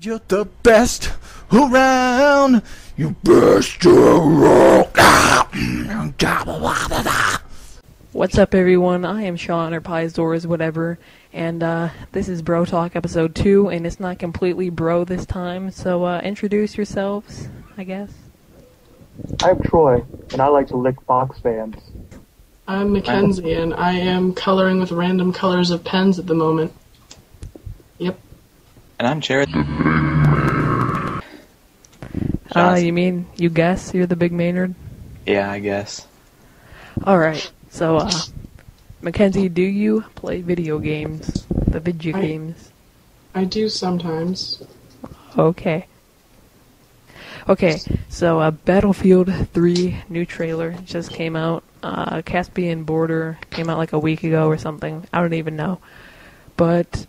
You're the best around. You best around. What's up, everyone? I am Sean, or Pies Doors, whatever, and this is Bro Talk episode 2, and it's not completely bro this time, so introduce yourselves, I guess. I'm Troy, and I like to lick box fans. I'm Mackenzie, and I am coloring with random colors of pens at the moment. Yep. And I'm Jared. You mean, you guess you're the big Maynard? Yeah, I guess. Alright, so, Mackenzie, do you play video games? The video games? I do sometimes. Okay. Okay, so Battlefield 3 new trailer just came out. Caspian Border came out like a week ago or something. I don't even know. But,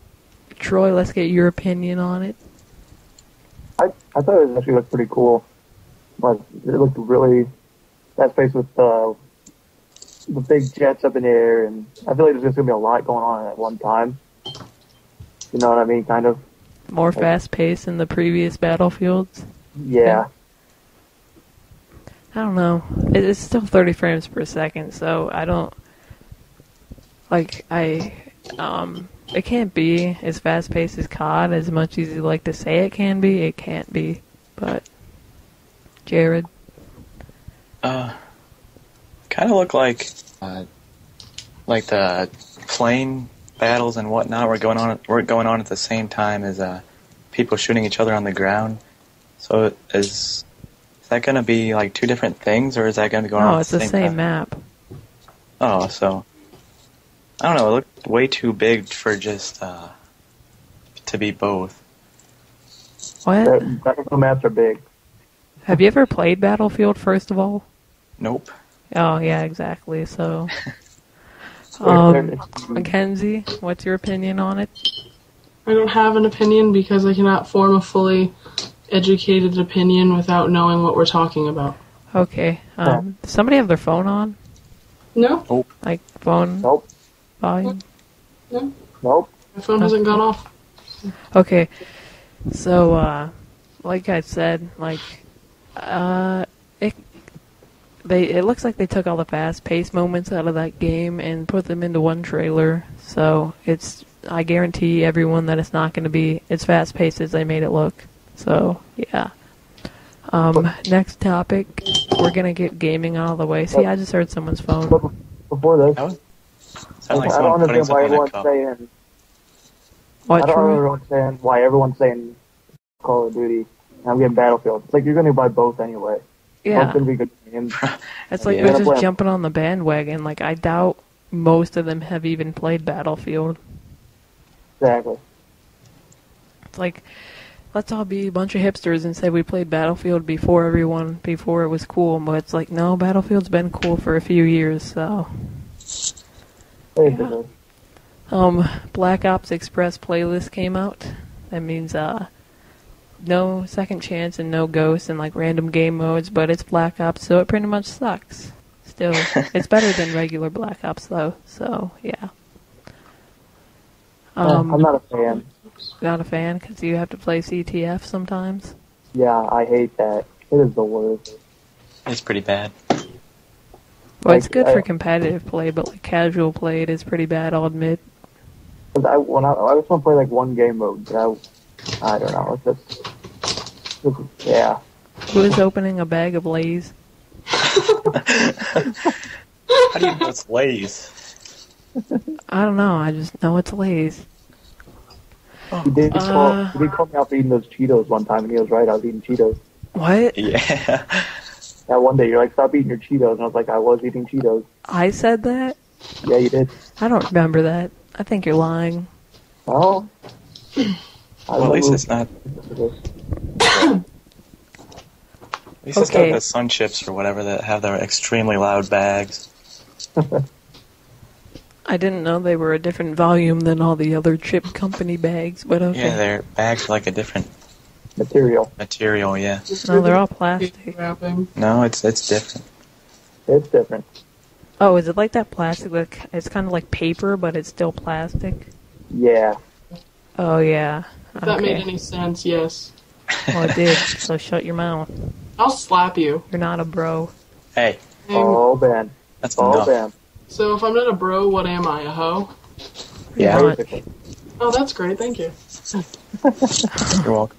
Troy, let's get your opinion on it. I thought it actually looked pretty cool. But it looked really that space with the big jets up in the air, and I feel like there's just gonna be a lot going on at one time. You know what I mean, kind of. More fast-paced than the previous Battlefields? Yeah. I don't know. It's still 30 frames per second, so I don't... it can't be as fast-paced as COD, as much as you like to say it can be. It can't be, but... Jared? Kind of look like the plane battles and whatnot were going on at the same time as people shooting each other on the ground. So is that going to be like two different things, or is that going to be going on at the same time? No, it's the same map. Oh, so I don't know. It looked way too big for just to be both. What? Battlefield maps are big. Have you ever played Battlefield, first of all? Nope. Oh, yeah, exactly, so... Mackenzie, what's your opinion on it? I don't have an opinion because I cannot form a fully educated opinion without knowing what we're talking about. Okay, does somebody have their phone on? No. Nope. Like, phone Nope. volume? No. Nope. My phone hasn't gone off. Okay, so, like I said, it looks like they took all the fast-paced moments out of that game and put them into one trailer. So I guarantee everyone that it's not going to be as fast-paced as they made it look. So yeah. Next topic, we're gonna get gaming out of the way. See, I just heard someone's phone. Before this, Sound like I someone don't putting understand why something in a everyone's cup. saying. What, I don't Troy? understand why everyone's saying Call of Duty. And I'm getting Battlefield. It's like you're gonna buy both anyway. Both Yeah, gonna be good games. it's like Yeah. they're Play just 'em. jumping on the bandwagon. Like, I doubt most of them have even played Battlefield. Exactly. It's like, let's all be a bunch of hipsters and say we played Battlefield before it was cool, but it's like, no, Battlefield's been cool for a few years, so... Basically. Black Ops Express playlist came out. That means, no second chance and no ghosts and, like, random game modes, but it's Black Ops, so it pretty much sucks. Still, it's better than regular Black Ops, though, so, yeah. I'm not a fan. Not a fan, because you have to play CTF sometimes? Yeah, I hate that. It is the worst. It's pretty bad. Well, it's Like, good for competitive play, but, like, casual play, it is pretty bad, I'll admit. I just want to play like one game mode, but I don't know. It's just yeah. Who is opening a bag of Lay's? How do you know it's Lay's? I don't know, I just know it's Lay's. He did call me out for eating those Cheetos one time, and he was right. I was eating Cheetos. What? Yeah. That one day, you're like, stop eating your Cheetos, and I was like, I was eating Cheetos. I said that? Yeah, you did. I don't remember that. I think you're lying. Oh. Well, at least it's not. At least it's not the Sun Chips or whatever that have their extremely loud bags. I didn't know they were a different volume than all the other chip company bags, but okay. Yeah, their bags are like a different Material. yeah. No, they're all plastic. Wrapping. No, it's different. It's different. Oh, is it like that plastic? Like, it's kind of like paper, but it's still plastic? Yeah. Oh, yeah. If that made Okay. any sense, yes. Well, it did, so shut your mouth. I'll slap you. You're not a bro. Hey, Oh, Ben. that's Oh, enough. Ben. So if I'm not a bro, what am I? A hoe? Yeah, Not. Oh, that's great. Thank you. you're welcome.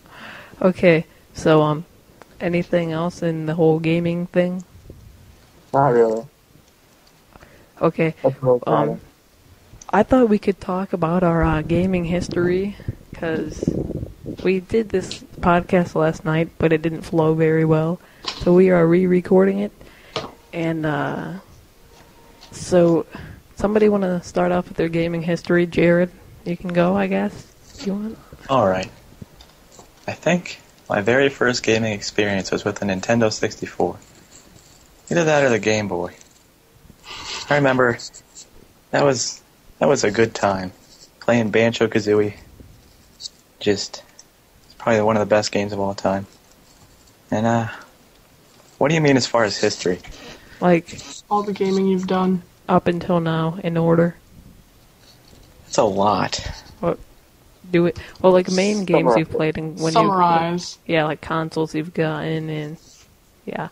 Okay, so, anything else in the whole gaming thing? Not really. Okay, That's real exciting. I thought we could talk about our gaming history, because we did this podcast last night, but it didn't flow very well. So we are re-recording it. And so somebody want to start off with their gaming history? Jared, you can go, I guess, if you want. Alright. I think my very first gaming experience was with a Nintendo 64. Either that or the Game Boy. I remember that was a good time. Playing Banjo-Kazooie. It's probably one of the best games of all time. And, what do you mean as far as history? Like, All the gaming you've done. up until now, in order. It's a lot. Do it. Well, like, main games Summarize you've played and when Summarize. yeah, like consoles you've gotten and, yeah.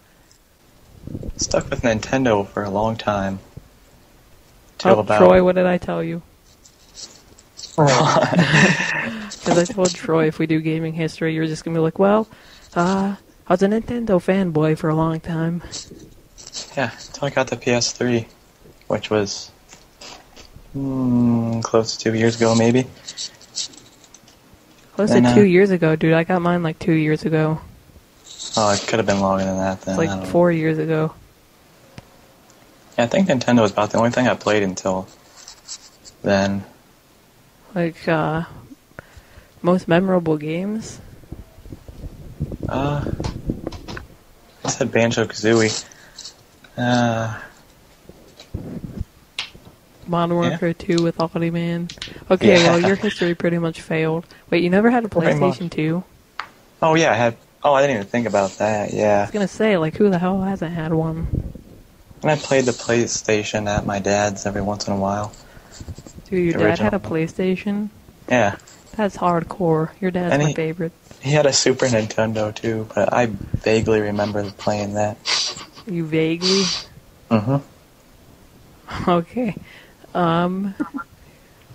Stuck with Nintendo for a long time. Till Oh, about... Troy, what did I tell you? Alright. Because I told Troy if we do gaming history, you're just going to be like, well, I was a Nintendo fanboy for a long time. Yeah, until I got the PS3, which was close to 2 years ago, maybe. Close to And, 2 years ago, dude. I got mine like 2 years ago. Oh, it could have been longer than that then. It's I like don't 4 years ago. know. Yeah, I think Nintendo was about the only thing I played until then. Like, most memorable games? I said Banjo-Kazooie. Modern Warfare 2 with Audi Man. Okay, Yeah. well, your history pretty much failed. Wait, you never had a Pretty much. PlayStation 2? Oh yeah, I didn't even think about that, I yeah. was gonna say, like, who the hell hasn't had one? And I played the PlayStation at my dad's every once in a while. Dude, your The dad had a original. PlayStation? Yeah. That's hardcore. Your dad's And my he- favorite. He had a Super Nintendo too, but I vaguely remember playing that. You vaguely? Mm-hmm. Okay.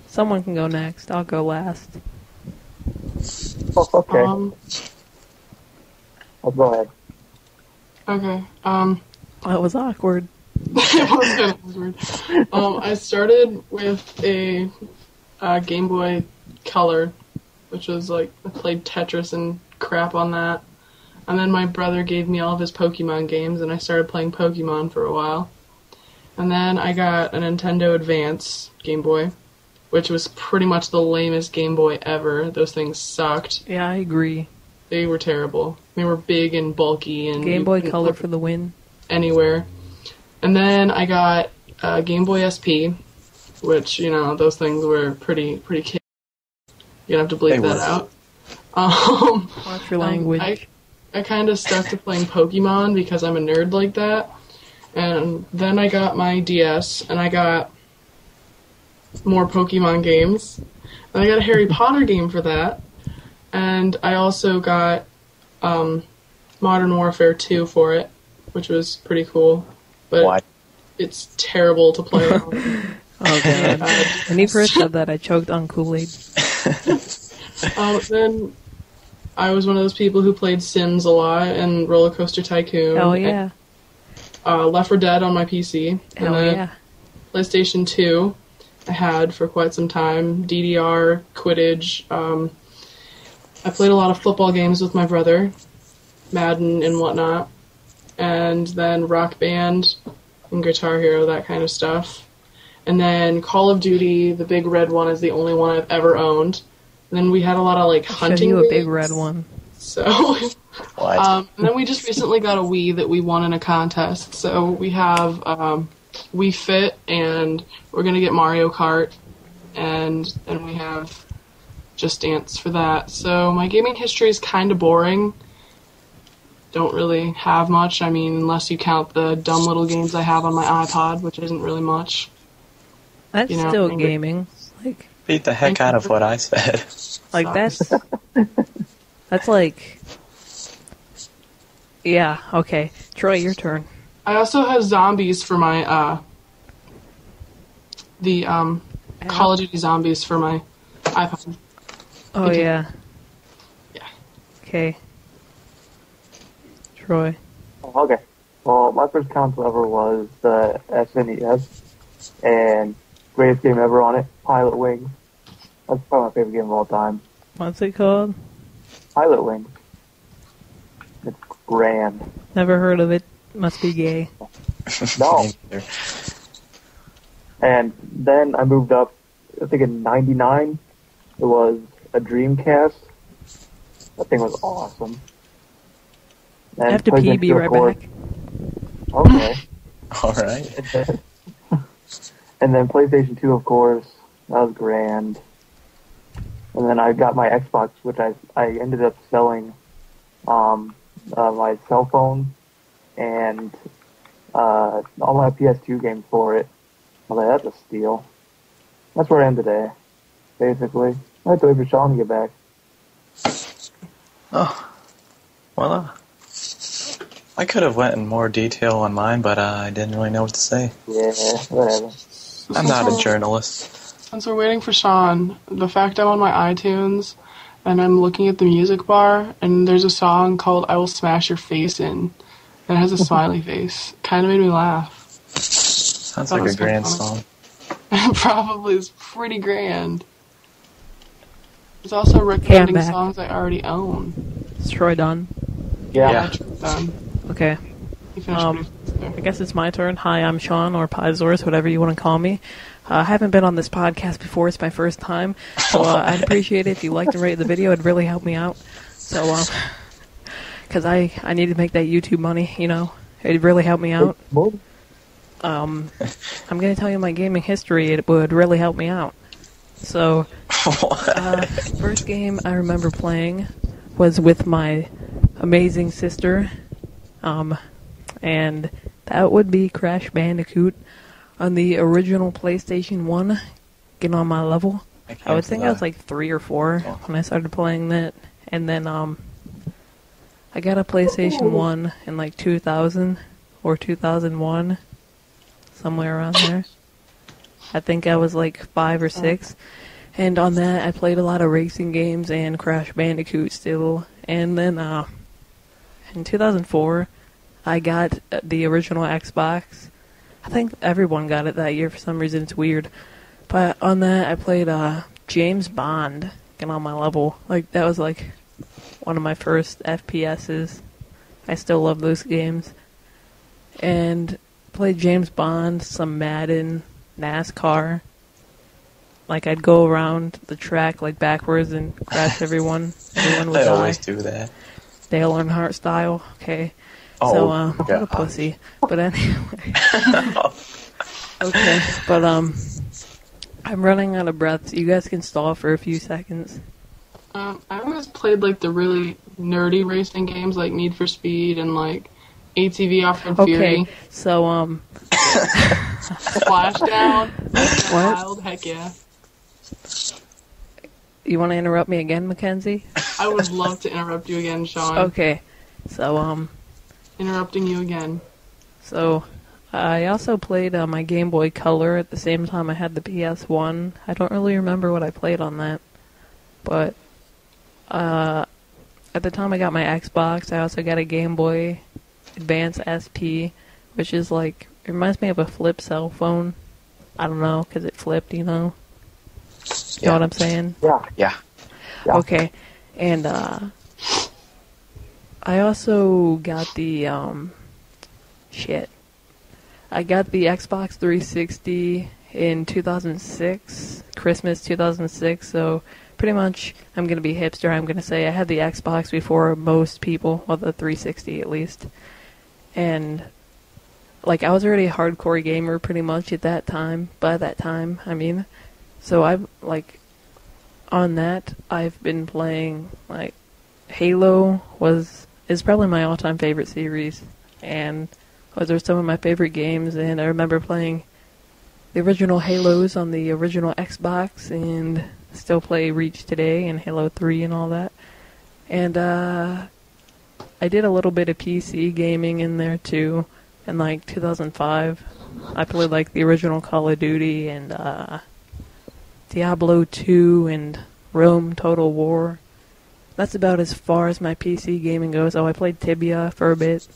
Someone can go next. I'll go last. Oh, okay. I'll go ahead. Okay. That was awkward. It was kind of weird. I started with a Game Boy Color, which was like, I played Tetris and crap on that. And then my brother gave me all of his Pokemon games, and I started playing Pokemon for a while. And then I got a Nintendo Advance Game Boy, which was pretty much the lamest Game Boy ever. Those things sucked. Yeah, I agree. They were terrible. They were big and bulky, and Game you Boy couldn't Color put for the win. anywhere. And then I got Game Boy SP, which, you know, those things were pretty kid. You're gonna have to bleep They that were. out. Watch your language. I kind of stuck to playing Pokemon because I'm a nerd like that. And then I got my DS, and I got more Pokemon games. And I got a Harry Potter game for that. And I also got Modern Warfare 2 for it, which was pretty cool. But What? it's terrible to play on. Oh, God. When you first said that, I choked on Kool-Aid. Then I was one of those people who played Sims a lot and Roller Coaster Tycoon. Hell yeah. And, Left 4 Dead on my PC. And Hell then yeah. PlayStation 2 I had for quite some time. DDR, Quidditch. I played a lot of football games with my brother. Madden and whatnot. And then Rock Band and Guitar Hero, that kind of stuff. And then Call of Duty, the big red one, is the only one I've ever owned. And then we had a lot of, like, Show hunting you a big games. red one. So, What? and then we just recently got a Wii that we won in a contest. So we have Wii Fit, and we're gonna get Mario Kart, and then we have Just Dance for that. So my gaming history is kind of boring. Don't really have much. I mean, unless you count the dumb little games I have on my iPod, which isn't really much. That's You know, still maybe- gaming. Like, Beat the heck out of what I said. Like, that's like... Yeah, okay. Troy, your turn. I also have zombies for my, Call of Duty Zombies for my iPhone. Oh, yeah. Yeah. Okay. Troy. Okay. Well, my first console ever was the SNES, and greatest game ever on it, Pilot Wings. That's probably my favorite game of all time. What's it called? Pilot Wings. It's grand. Never heard of it. Must be gay. No. And then I moved up, I think in 99, it was a Dreamcast. That thing was awesome. And I have to pee, be right back. Okay. Alright. And then PlayStation 2, of course. That was grand. And then I got my Xbox, which I ended up selling my cell phone and all my PS2 games for it. I was like, that's a steal. That's where I am today, basically. I have to wait for Sean to get back. Oh. Well, I could have went in more detail on mine, but I didn't really know what to say. Yeah, whatever. I'm not a journalist. Since we're waiting for Sean, the fact I'm on my iTunes and I'm looking at the music bar and there's a song called I Will Smash Your Face In and it has a smiley face. Kind of made me laugh. Sounds like a grand song. It probably is pretty grand. It's also recommending songs I already own. Is Troy done? Yeah. Done. Okay. You finished I guess it's my turn. Hi, I'm Sean, or Piesaurus, whatever you want to call me. I haven't been on this podcast before. It's my first time. So I'd appreciate it if you liked and rated the video. It'd really help me out. So, because I need to make that YouTube money, you know. It'd really help me out. I'm going to tell you my gaming history. It would really help me out. So, first game I remember playing was with my amazing sister. And that would be Crash Bandicoot on the original PlayStation 1, getting on my level. I would think I was like 3 or 4 when I started playing that. And then I got a PlayStation 1 in like 2000 or 2001, somewhere around there. I think I was like 5 or 6. And on that I played a lot of racing games and Crash Bandicoot still. And then in 2004 I got the original Xbox. I think everyone got it that year for some reason. It's weird. But on that, I played James Bond, getting on my level. Like, that was like one of my first FPSs. I still love those games. And played James Bond, some Madden, NASCAR. Like, I'd go around the track, like, backwards and crash everyone. Everyone would die. I always do that. Dale Earnhardt style. Okay. Oh, so, what a pussy. But anyway. Okay, but, I'm running out of breath, so you guys can stall for a few seconds. I always played, like, the really nerdy racing games, like Need for Speed and, like, ATV Off-Road Fury. Okay, so, Splashdown. What? Wild, heck yeah. You want to interrupt me again, Mackenzie? I would love to interrupt you again, Sean. Okay, so, Interrupting you again. So, I also played my Game Boy Color at the same time I had the PS1. I don't really remember what I played on that. But, at the time I got my Xbox, I also got a Game Boy Advance SP, which is like, it reminds me of a flip cell phone. I don't know, because it flipped, you know? You know what I'm saying? Yeah. Okay, and, I also got the, I got the Xbox 360 in 2006, Christmas 2006, so pretty much I'm going to be hipster. I'm going to say I had the Xbox before most people, well, the 360 at least. And, like, I was already a hardcore gamer pretty much at that time, by that time, I mean. So I've, like, on that, I've been playing, like, Halo is probably my all-time favorite series, and those are some of my favorite games, and I remember playing the original Halos on the original Xbox, and still play Reach today and Halo 3 and all that. And I did a little bit of PC gaming in there too, in like 2005. I played like the original Call of Duty and Diablo 2 and Rome Total War. That's about as far as my PC gaming goes. Oh, I played Tibia for a bit.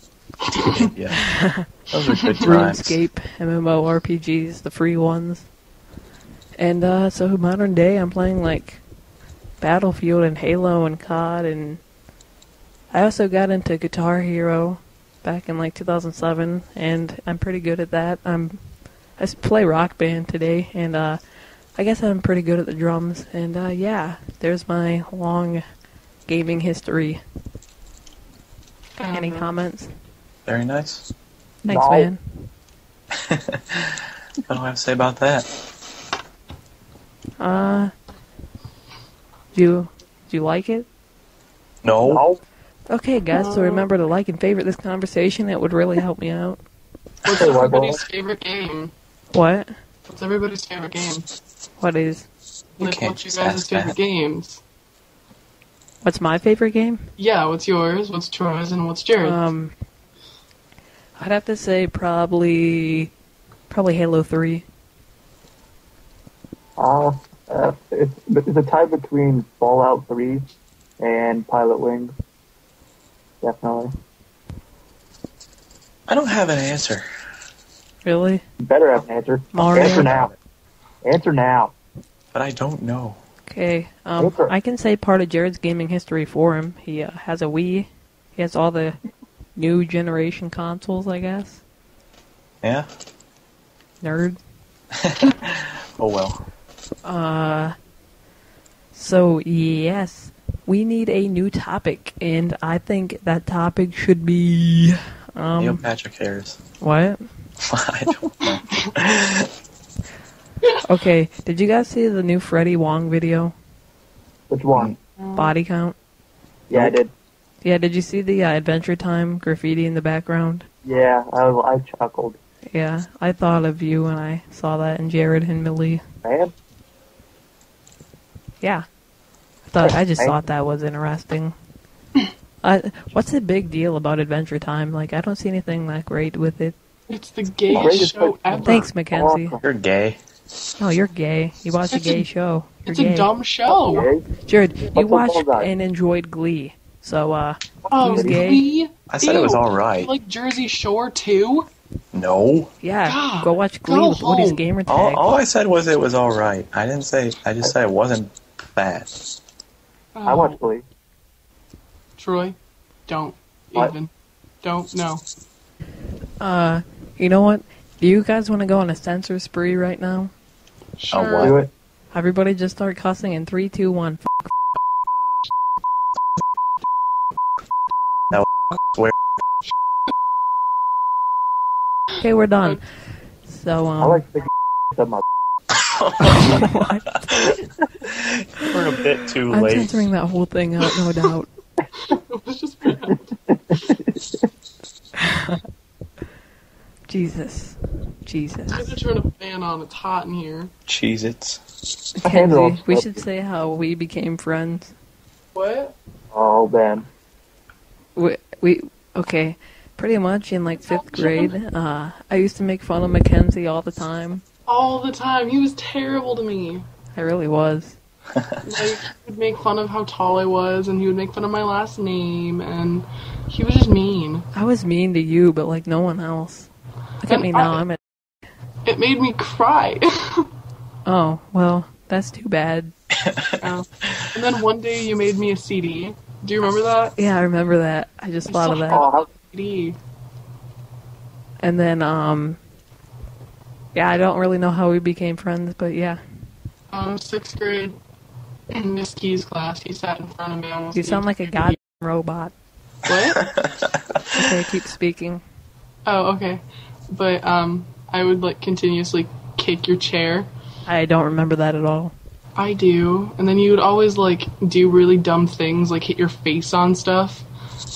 Yeah. Those are good times. RuneScape, MMORPGs, the free ones. And so modern day, I'm playing like Battlefield and Halo and COD, and I also got into Guitar Hero back in like 2007, and I'm pretty good at that. I play Rock Band today, and I guess I'm pretty good at the drums. And yeah, there's my long gaming history. Any comments? Very nice. Thanks, No. man. What do I have to say about that? Do you like it? No. No. Okay, guys, so remember to like and favorite this conversation. It would really help me out. What's Hey, what, everybody's favorite game? What? What's everybody's favorite game? What is? You Like, can't what's your just guys' ask favorite that. games? What's my favorite game? Yeah, what's yours? What's Troy's? And what's Jared's? I'd have to say probably Halo 3. It's a tie between Fallout 3 and Pilot Wings. Definitely. I don't have an answer. Really? You better have an answer. Mario? Answer now. Answer now. But I don't know. Okay. Answer. I can say part of Jared's gaming history for him. He has a Wii. He has all the new generation consoles, I guess. Yeah? Nerd. Oh well. So, yes, we need a new topic, and I think that topic should be, Neil Patrick Harris. what? I don't know. Okay, did you guys see the new Freddie Wong video? Which one? Body count? Yeah, I did. Yeah, did you see the Adventure Time graffiti in the background? Yeah, I chuckled. Yeah, I thought of you when I saw that, and Jared and Millie. Man, Yeah. I just thought that was interesting. What's the big deal about Adventure Time? Like, I don't see anything that great with it. It's the gayest Greatest show place- ever. Thanks, Mackenzie. Awesome. You're gay. No, you're gay. You watch a It's gay a- show. You're It's gay. a dumb show. Okay. Jared, you What's the watched ball guy? and enjoyed Glee. So, Oh, who's gay? Glee? I said it was Ew. alright. You like Jersey Shore too? No. Yeah, God, go watch Glee go with Woody's home. gamer tag. All I said was it was alright. I didn't say. I just said it wasn't bad. I watched Glee. Troy, don't What? even. Don't, no. You know what? Do you guys want to go on a censor spree right now? Sure. what? Do it. Everybody just start cussing in 3, 2, 1. Swear. Okay, we're done. So, I like sticking up my. what? We're a bit too I'm late. censoring that whole thing out, no doubt. It was just bad. Jesus. I had to turn a fan on. It's hot in here. Cheez-Its. Mackenzie, we should say how we became friends. What? Oh, Ben. We okay, pretty much in like 5th grade, I used to make fun of Mackenzie all the time. All the time. He was terrible to me. I really was. Like, he would make fun of how tall I was, and he would make fun of my last name, and he was just mean. I was mean to you, but like no one else. Look at me now, I'm a... It made me cry. Oh, well, that's too bad. And then one day you made me a CD. Do you remember that? Yeah, I remember that. I just thought of still that. Oh, how, CD. And then, yeah, I don't really know how we became friends, but yeah. 6th grade, in Miss Key's class, he sat in front of me. Almost You sound like a goddamn robot. What? Okay, keep speaking. Oh, okay. But, I would, like, continuously kick your chair. I don't remember that at all. I do. And then you would always, like, do really dumb things, like hit your face on stuff.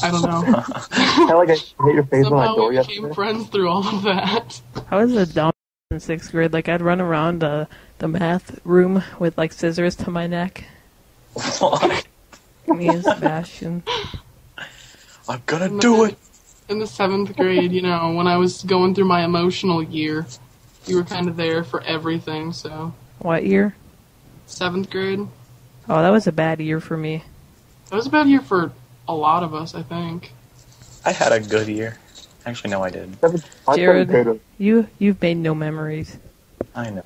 I don't know. kind of like I hit your face on Somehow that door we became yesterday. friends through all of that. I was a dumb in 6th grade. Like, I'd run around the math room with, like, scissors to my neck. What? Me and Sebastian. I'm gonna do it! In the 7th grade, you know, when I was going through my emotional year, you were kind of there for everything, so. What year? 7th grade. Oh, that was a bad year for me. That was a bad year for a lot of us, I think. I had a good year. Actually, no, I didn't. Jared, you've made no memories. I know.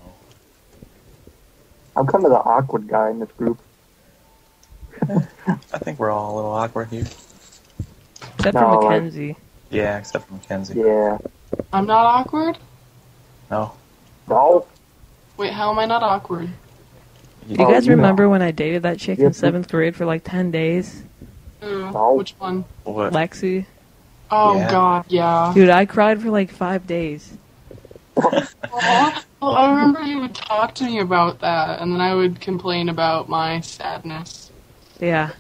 I'm kind of the awkward guy in this group. I think we're all a little awkward here. Except No, for Mackenzie. Yeah, except for Mackenzie. Yeah. I'm not awkward? No. No. Wait, how am I not awkward? Do you guys you remember know. when I dated that chick in Yep. 7th grade for like 10 days? No. Which one? What? Lexi? Oh, Yeah. God, yeah. Dude, I cried for like 5 days. Aw. Well, I remember you would talk to me about that, and then I would complain about my sadness. Yeah.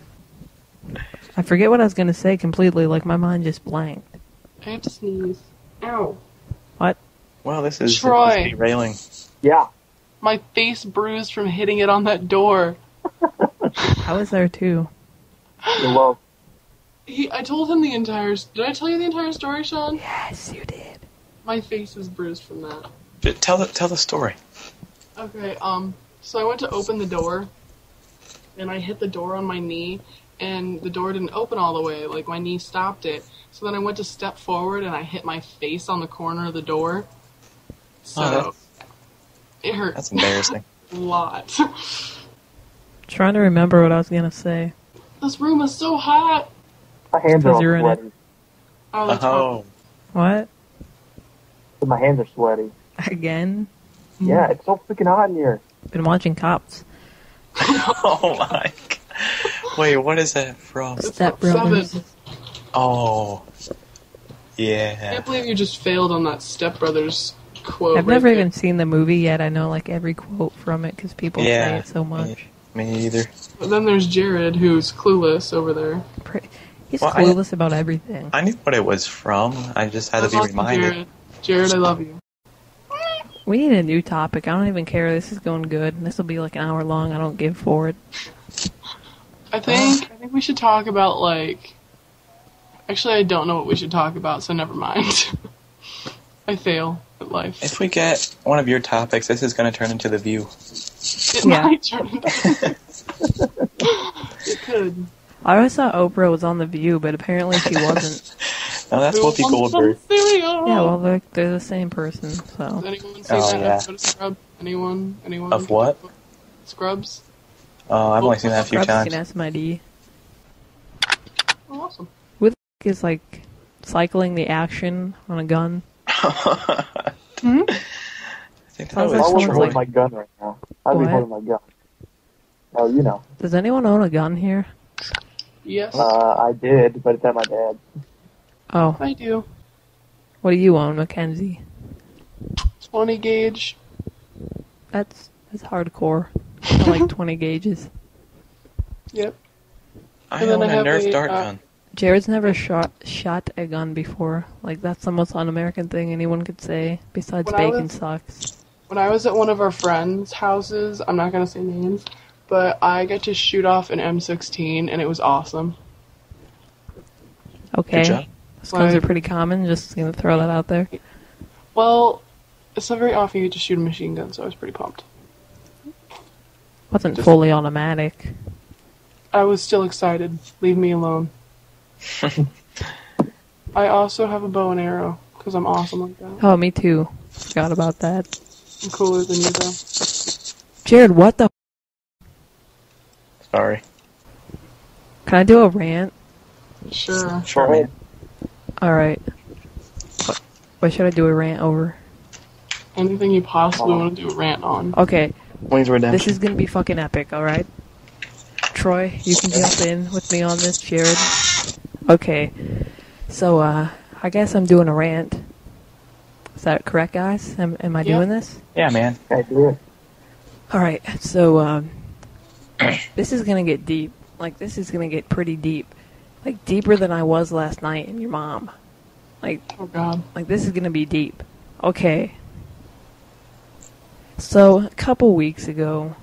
I forget what I was gonna say completely, like my mind just blanked. I have to sneeze. Ow. What? Well, this is Troy. derailing. Yeah. My face bruised from hitting it on that door. I was there too. You're welcome. I told him the entire... Did I tell you the entire story, Sean? Yes, you did. My face is bruised from that. Tell the story. Okay, so I went to open the door, and I hit the door on my knee, and the door didn't open all the way, like my knee stopped it. So then I went to step forward, and I hit my face on the corner of the door. So, it hurt That's embarrassing. a lot. Trying to remember what I was gonna say. This room is so hot! My hands are all Because you're in it. sweaty. Oh, that's Oh. What? My hands are sweaty. Again? Yeah, it's so freaking hot in here. Been watching Cops. Oh my god. Wait, what is that from? Step Brothers. 7. Oh. I Yeah. can't believe you just failed on that Step Brothers quote. I've right never there. even seen the movie yet. I know like every quote from it because people say Yeah. it so much. Me either. But then there's Jared, who's clueless over there. He's Well, clueless about everything. I knew what it was from. I just had to That's be awesome, reminded. Jared, I love you. We need a new topic. I don't even care. This is going good. This will be like an hour long. I don't give for it. I think we should talk about like. Actually, I don't know what we should talk about, so never mind. I fail at life. If we get one of your topics, this is going to turn into The View. It Yeah. might turn into. It could. I always thought Oprah was on The View, but apparently she wasn't. No, that's Who Whoopi wants some Goldberg. cereal? Yeah, well, they're the same person, so. Has anyone seen Oh, that yeah. episode of Scrubs? Anyone? Of what? Scrubs? Oh, I've only seen that a few Scrubs can times. ask my D. Oh, awesome. Is like cycling the action on a gun. I think that Sounds I like was wouldn't someone's Troy. hold my gun right now. I'd be What? holding my gun. Oh, you know. Does anyone own a gun here? Yes, I did, but it's at my dad's. Oh, I do. what do you own, Mackenzie? 20 gauge. That's hardcore. I like 20 gauges. Yep. I And then own I a have Nerf a, dart uh, gun. Jared's never shot a gun before. Like, that's the most un-American thing anyone could say, besides When I bacon was- sucks. When I was at one of our friends' houses, I'm not gonna say names, but I got to shoot off an M16, and it was awesome. Okay. Good job. Those guns are Like- pretty common, just gonna throw that out there. Well, it's not very often you get to shoot a machine gun, so I was pretty pumped. Wasn't fully automatic. I was still excited. Leave me alone. I also have a bow and arrow, because I'm awesome like that. Oh, me too. Forgot about that. I'm cooler than you, though. Jared, what the... Sorry. Can I do a rant? Sure. Sure, man. Alright. What should I do a rant over? Anything you possibly want to do a rant on. Okay, Wings Redemption. this is gonna be fucking epic, alright? Troy, you can jump in with me on this, Jared. Okay, so, I guess I'm doing a rant. Is that correct, guys? Am I Yeah. doing this? Yeah, man. I do it. Alright, so, this is gonna get deep. Like, this is gonna get pretty deep. Like, deeper than I was last night and your mom. Like, Oh, God. this is gonna be deep. Okay. So a couple weeks ago,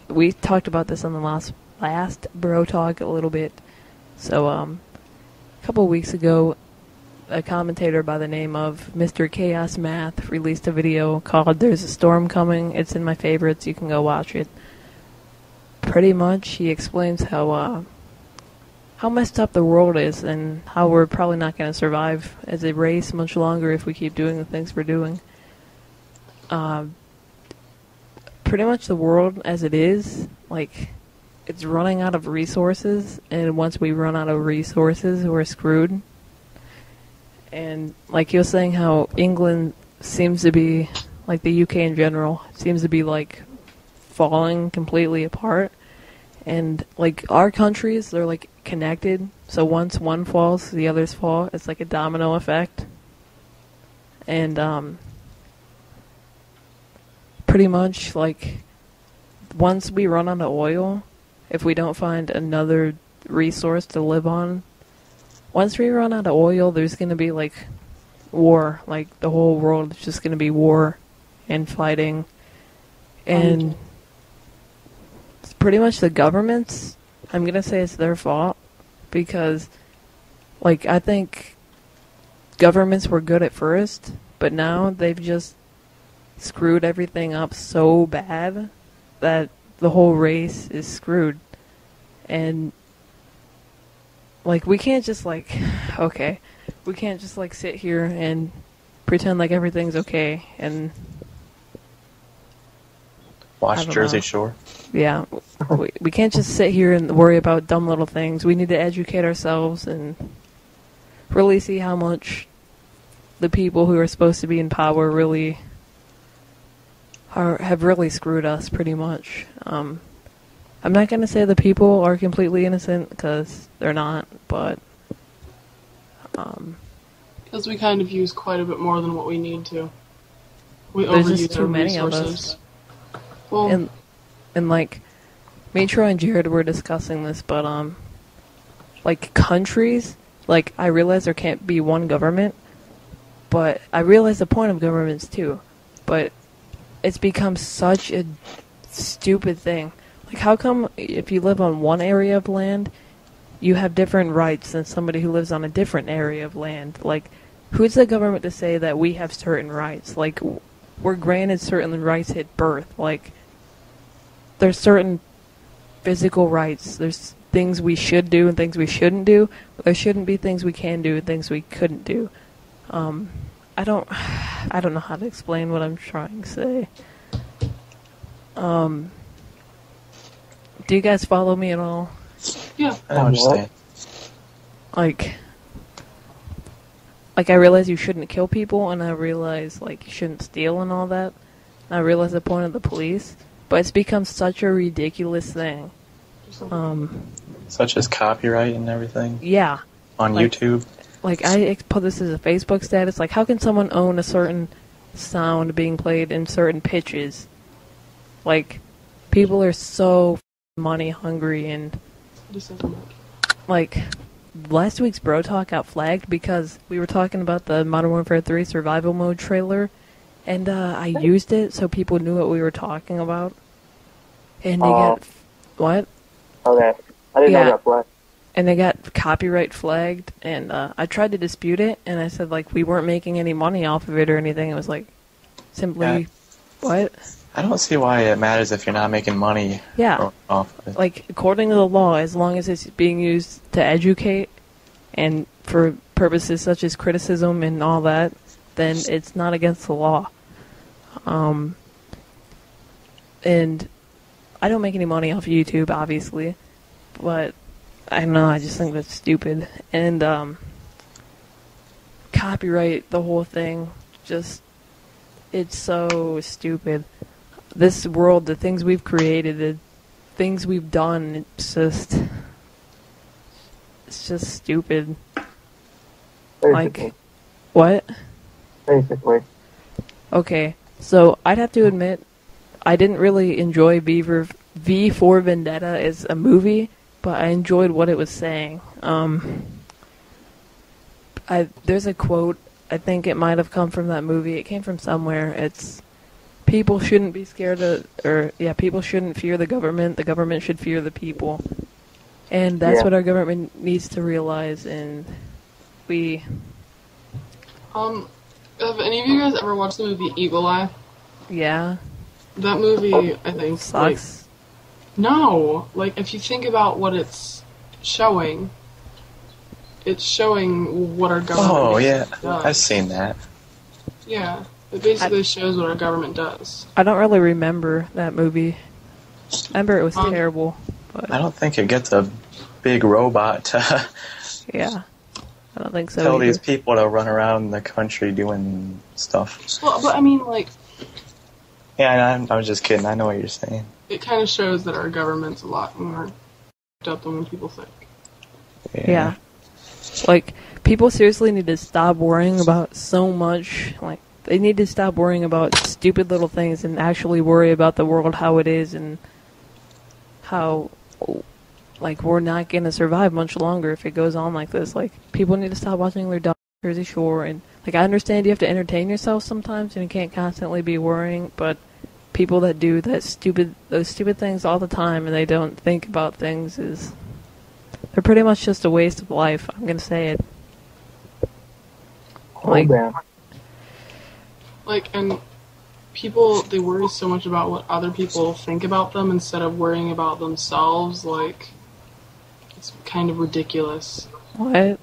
we talked about this on the last Bro Talk a little bit. So a couple weeks ago, a commentator by the name of Mr. Chaos Math released a video called "There's a Storm Coming." It's in my favorites. You can go watch it. Pretty much, he explains how messed up the world is and how we're probably not going to survive as a race much longer if we keep doing the things we're doing. Pretty much the world as it is, like, it's running out of resources, and once we run out of resources, we're screwed. And like he was saying, how England seems to be, like the UK in general, seems to be like falling completely apart. And like our countries, they're like connected, so once one falls, the others fall. It's like a domino effect. And pretty much like once we run out of oil, if we don't find another resource to live on, once we run out of oil, there's going to be like war. Like the whole world is just going to be war and fighting. And it's pretty much the governments, I'm going to say it's their fault, because like I think governments were good at first, but now they've just screwed everything up so bad that the whole race is screwed. And like we can't just like we can't just like sit here and pretend like everything's okay and watch Jersey Shore. Yeah, we can't just sit here and worry about dumb little things. We need to educate ourselves and really see how much the people who are supposed to be in power really have really screwed us pretty much. I'm not going to say the people are completely innocent, because they're not, but because we kind of use quite a bit more than what we need to. We there's overuse just too our many resources. of us. Well, and like, me, Troy, and Jared were discussing this, but like countries, like I realize there can't be one government, but I realize the point of governments too, but it's become such a stupid thing. Like, how come if you live on one area of land, you have different rights than somebody who lives on a different area of land? Like, who's the government to say that we have certain rights? Like, we're granted certain rights at birth. Like, there's certain physical rights. There's things we should do and things we shouldn't do. There shouldn't be things we can do and things we couldn't do. I don't know how to explain what I'm trying to say. Do you guys follow me at all? yeah. I understand. Like I realize you shouldn't kill people, and I realize like you shouldn't steal and all that. And I realize the point of the police, but it's become such a ridiculous thing. Such as copyright and everything Yeah. on Like- YouTube. Like, I put this as a Facebook status. Like, how can someone own a certain sound being played in certain pitches? Like, people are so money hungry, and like last week's Bro Talk got flagged because we were talking about the Modern Warfare 3 survival mode trailer, and I used it so people knew what we were talking about. And they got what? Okay. I didn't know that black. And they got copyright flagged, and I tried to dispute it, and I said, like, we weren't making any money off of it or anything. It was, like, simply, what? I don't see why it matters if you're not making money Yeah. off of it. Like, according to the law, as long as it's being used to educate and for purposes such as criticism and all that, then it's not against the law. And I don't make any money off YouTube, obviously, but I don't know, I just think that's stupid. And copyright, the whole thing, just, it's so stupid. This world, the things we've created, the things we've done, it's just stupid. Basically. Like, what? Basically. Okay, so I'd have to admit, I didn't really enjoy V for Vendetta as a movie, but I enjoyed what it was saying. There's a quote, I think it might have come from that movie, it came from somewhere, it's, people shouldn't be scared of, people shouldn't fear the government. The government should fear the people. And that's what our government needs to realize, and we... Have any of you guys ever watched the movie Eagle Eye? Yeah. That movie, I think... Sucks. No! Like, if you think about what it's showing what our government does. I've seen that. Yeah. It basically shows what our government does. I don't really remember that movie. I remember it was terrible. But I don't think it gets a big robot to yeah. I don't think so tell either. these people to run around the country doing stuff. Well, but I mean, like... Yeah, I was just kidding. I know what you're saying. It kind of shows that our government's a lot more f***ed up than what people think. Yeah. Like, people seriously need to stop worrying about so much. Like, they need to stop worrying about stupid little things and actually worry about the world how it is and how, like, we're not going to survive much longer if it goes on like this. Like, people need to stop watching their Jersey Shore. And, like, I understand you have to entertain yourself sometimes and you can't constantly be worrying, but people that do those stupid things all the time and they don't think about things they're pretty much just a waste of life. I'm gonna say it. And people, they worry so much about what other people think about them instead of worrying about themselves. Like, it's kind of ridiculous. What?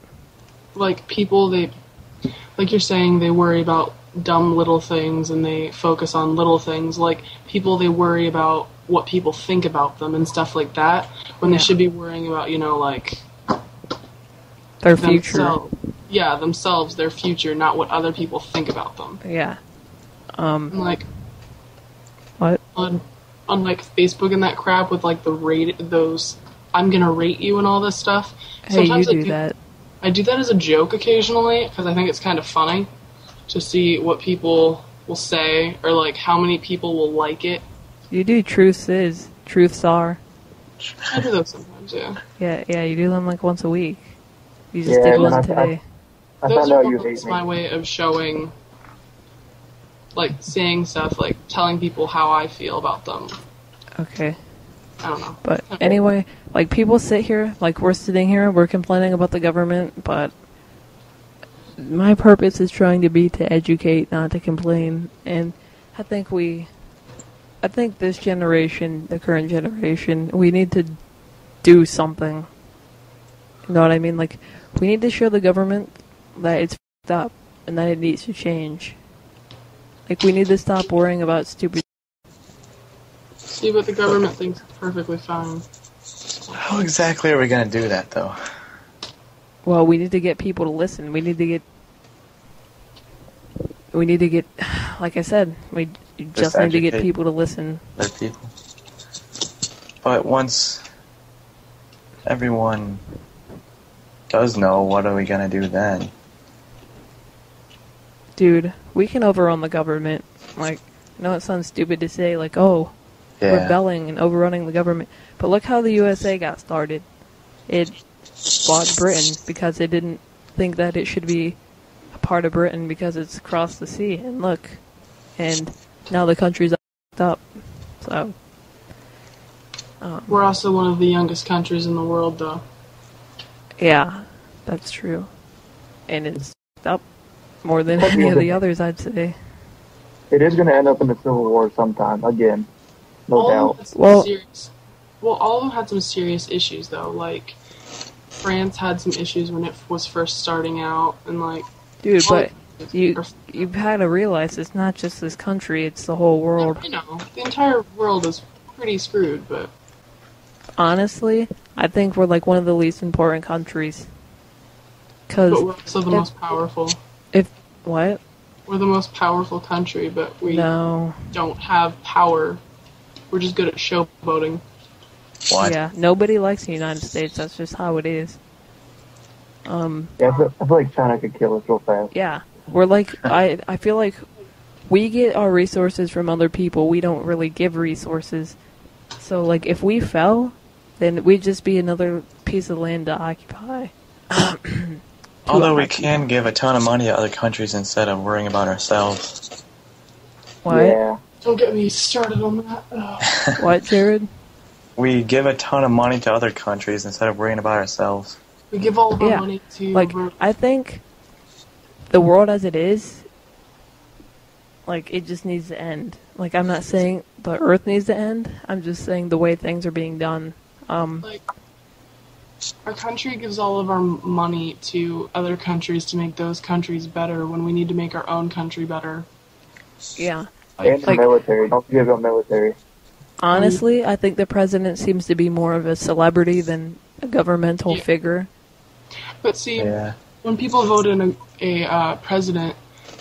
Like, people, like you're saying, they worry about dumb little things and they focus on little things. Like, people, they worry about what people think about them and stuff like that when they should be worrying about, like... Their future. Themselves, their future, not what other people think about them. Yeah. Like... What? On like, Facebook and that crap with, like, those... I'm gonna rate you and all this stuff. Hey, sometimes you do that. I do that as a joke occasionally, because I think it's kind of funny to see what people will say, or, like, how many people will like it. You do truths are. I do those sometimes, yeah. Yeah, you do them, like, once a week. You just did one today. Those are my way of showing, like, saying stuff, like, telling people how I feel about them. Okay. I don't know. But anyway, like, people sit here, like, we're sitting here, we're complaining about the government, but my purpose is trying to be to educate, not to complain. And I think this generation, the current generation, we need to do something. You know what I mean? Like, we need to show the government that it's f***ed up and that it needs to change. Like, we need to stop worrying about stupid. See what the government thinks is perfectly fine. How exactly are we going to do that, though? Well, we need to get people to listen. We need to get, like I said, we just need to get people to listen. Other people. But once everyone does know, what are we going to do then? Dude, we can overrun the government. Like, I know it sounds stupid to say, like, rebelling and overrunning the government. But look how the USA got started. It bought Britain because it didn't think that it should be a part of Britain because it's across the sea. And look, and now the country's up. So, we're also one of the youngest countries in the world, though. Yeah, that's true. And it's up more than any of the others, I'd say. It is going to end up in the Civil War sometime, again. No doubt. All of them had some serious issues, though. Like, France had some issues when it was first starting out, and, like... Dude, but you've had to realize it's not just this country, it's the whole world. You know, the entire world is pretty screwed, but... Honestly, I think we're, like, one of the least important countries. But we're also the most powerful. What? We're the most powerful country, but we don't have power. We're just good at showboating. What? Yeah, nobody likes the United States. That's just how it is. Yeah, I feel like China could kill us real fast. Yeah, we're like, I feel like we get our resources from other people. We don't really give resources. So, like, if we fell, then we'd just be another piece of land to occupy. Although we can give a ton of money to other countries instead of worrying about ourselves. What? Yeah. Don't get me started on that. Ugh. What, Jared? We give a ton of money to other countries instead of worrying about ourselves. We give all of our Yeah. money to... Like, I think the world as it is, like, it just needs to end. Like, I'm not saying the Earth needs to end. I'm just saying the way things are being done. Like, our country gives all of our money to other countries to make those countries better when we need to make our own country better. Yeah. And the Like- military. Don't forget about military. Honestly, I think the president seems to be more of a celebrity than a governmental Yeah. figure. But see, Yeah. when people vote in a president,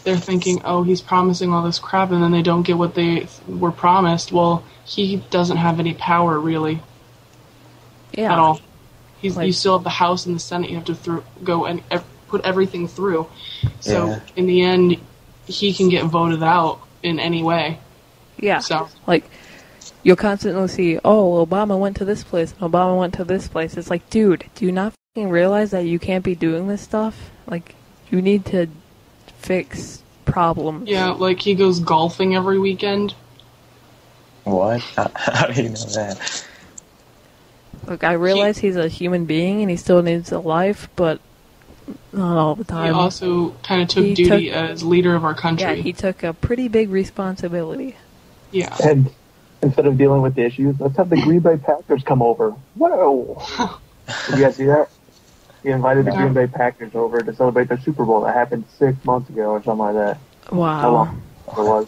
they're thinking, oh, he's promising all this crap, and then they don't get what they were promised. Well, he doesn't have any power, really, Yeah. at all. You Like- still have the House and the Senate you have to go and put everything through. So, Yeah. in the end, he can get voted out in any way. Yeah. So, Like, you'll constantly see, oh, Obama went to this place, and Obama went to this place. It's like, dude, do you not fucking realize that you can't be doing this stuff? Like, you need to fix problems. yeah, like he goes golfing every weekend. What? How do you know that? Look, I realize he's a human being and he still needs a life, but not all the He time. also kind of took He duty took- as leader of our country. Yeah, he took a pretty big responsibility. Yeah. And instead of dealing with the issues, let's have the Green Bay Packers come over. Whoa! Did you guys see that? He invited the Yeah. Green Bay Packers over to celebrate their Super Bowl. That happened 6 months ago or something like that. How Wow. long it was?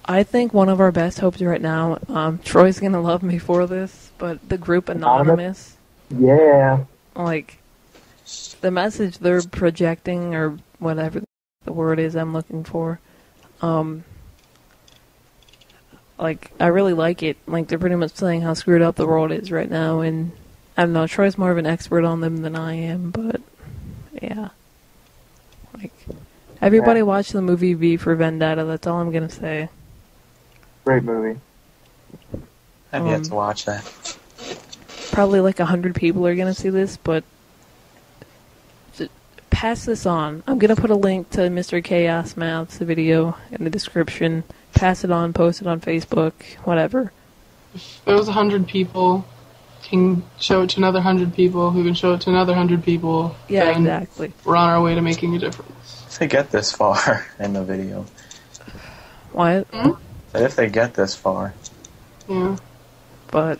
I think one of our best hopes right now, Troy's gonna love me for this, but the group Anonymous, Yeah. like, the message they're projecting, or whatever the word is I'm looking for, like, I really like it. Like, they're pretty much saying how screwed up the world is right now, and I don't know, Troy's more of an expert on them than I am, but, yeah. Like, everybody watch the movie V for Vendetta, that's all I'm gonna say. Great movie. I've yet to watch that. Probably like 100 people are gonna see this, but pass this on. I'm gonna put a link to Mr. Chaos Math's video in the description. Pass it on, post it on Facebook, whatever. If there was 100 people, can show it to another 100 people, who can show it to another 100 people. Yeah, then exactly. We're on our way to making a difference. If they get this far in the video. What? But if they get this far. Yeah. But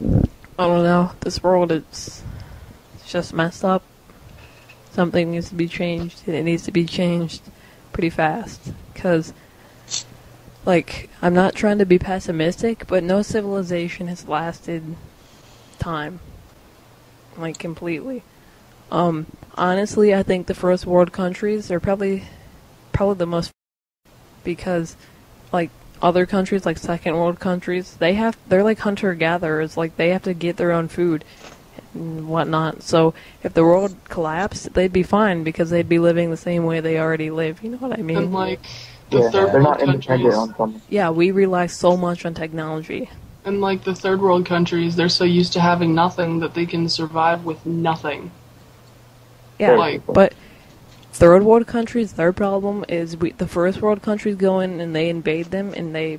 I don't know. This world it's just messed up. Something needs to be changed, and it needs to be changed pretty fast. Because, like, I'm not trying to be pessimistic, but no civilization has lasted time. Like, completely. Honestly, I think the first world countries are probably the most, because, like, other countries, like second world countries, they're like hunter-gatherers, like, they have to get their own food and whatnot. So, if the world collapsed, they'd be fine, because they'd be living the same way they already live, you know what I mean? And like the Yeah, third they're world not independent countries, on something. Yeah, we rely so much on technology. and like the third world countries, they're so used to having nothing that they can survive with nothing. Yeah, Like- but third world countries, their problem is the first world countries go in and they invade them and they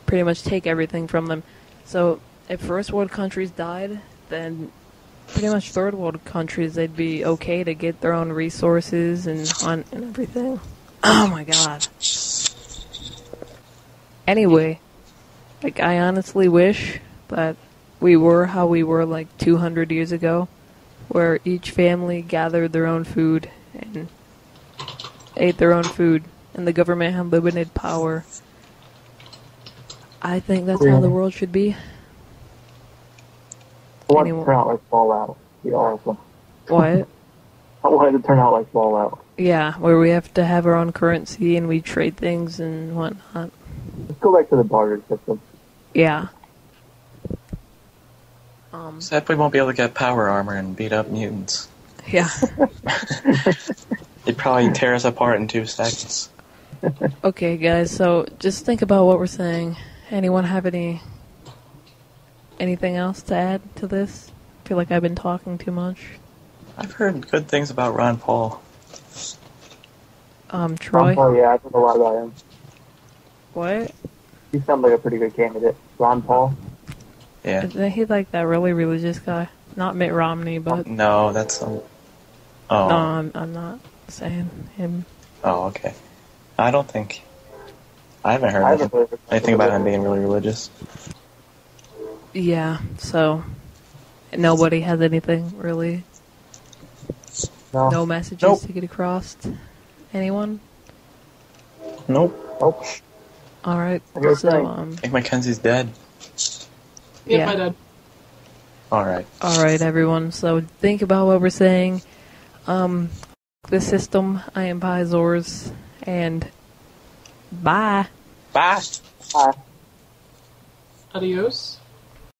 pretty much take everything from them. So if first world countries died, then pretty much third world countries, they'd be okay to get their own resources and hunt and everything. Oh my god. Anyway, like, I honestly wish that we were how we were like 200 years ago, where each family gathered their own food and ate their own food, and the government had limited power. I think that's how the world should be. I want it Anyone- to turn out like Fallout. Be awesome. What? I want it to turn out like Fallout. Yeah, where we have to have our own currency and we trade things and whatnot. Let's go back to the barter system. Yeah. Except we won't be able to get power armor and beat up mutants. Yeah. They'd probably tear us apart in 2 seconds. Okay, guys, so just think about what we're saying. Anyone have anything else to add to this? I feel like I've been talking too much. I've heard good things about Ron Paul. Troy. Oh yeah, I think a lot about him. What? He sounds like a pretty good candidate. Ron Paul. Yeah. Isn't he like that really religious guy? Not Mitt Romney, but No, that's no, Oh. I'm not saying him. Oh, okay. I don't think. I haven't heard I haven't heard anything about him being really religious. Yeah, so nobody has anything really. No messages Nope. to get across. Anyone? Nope. Nope. All right. Okay, So thanks. I think Mackenzie's dead. Yep, Yeah. I did. Alright. All right, everyone. So think about what we're saying. The system. I am Pizors, and bye. Bye! Bye. Adios.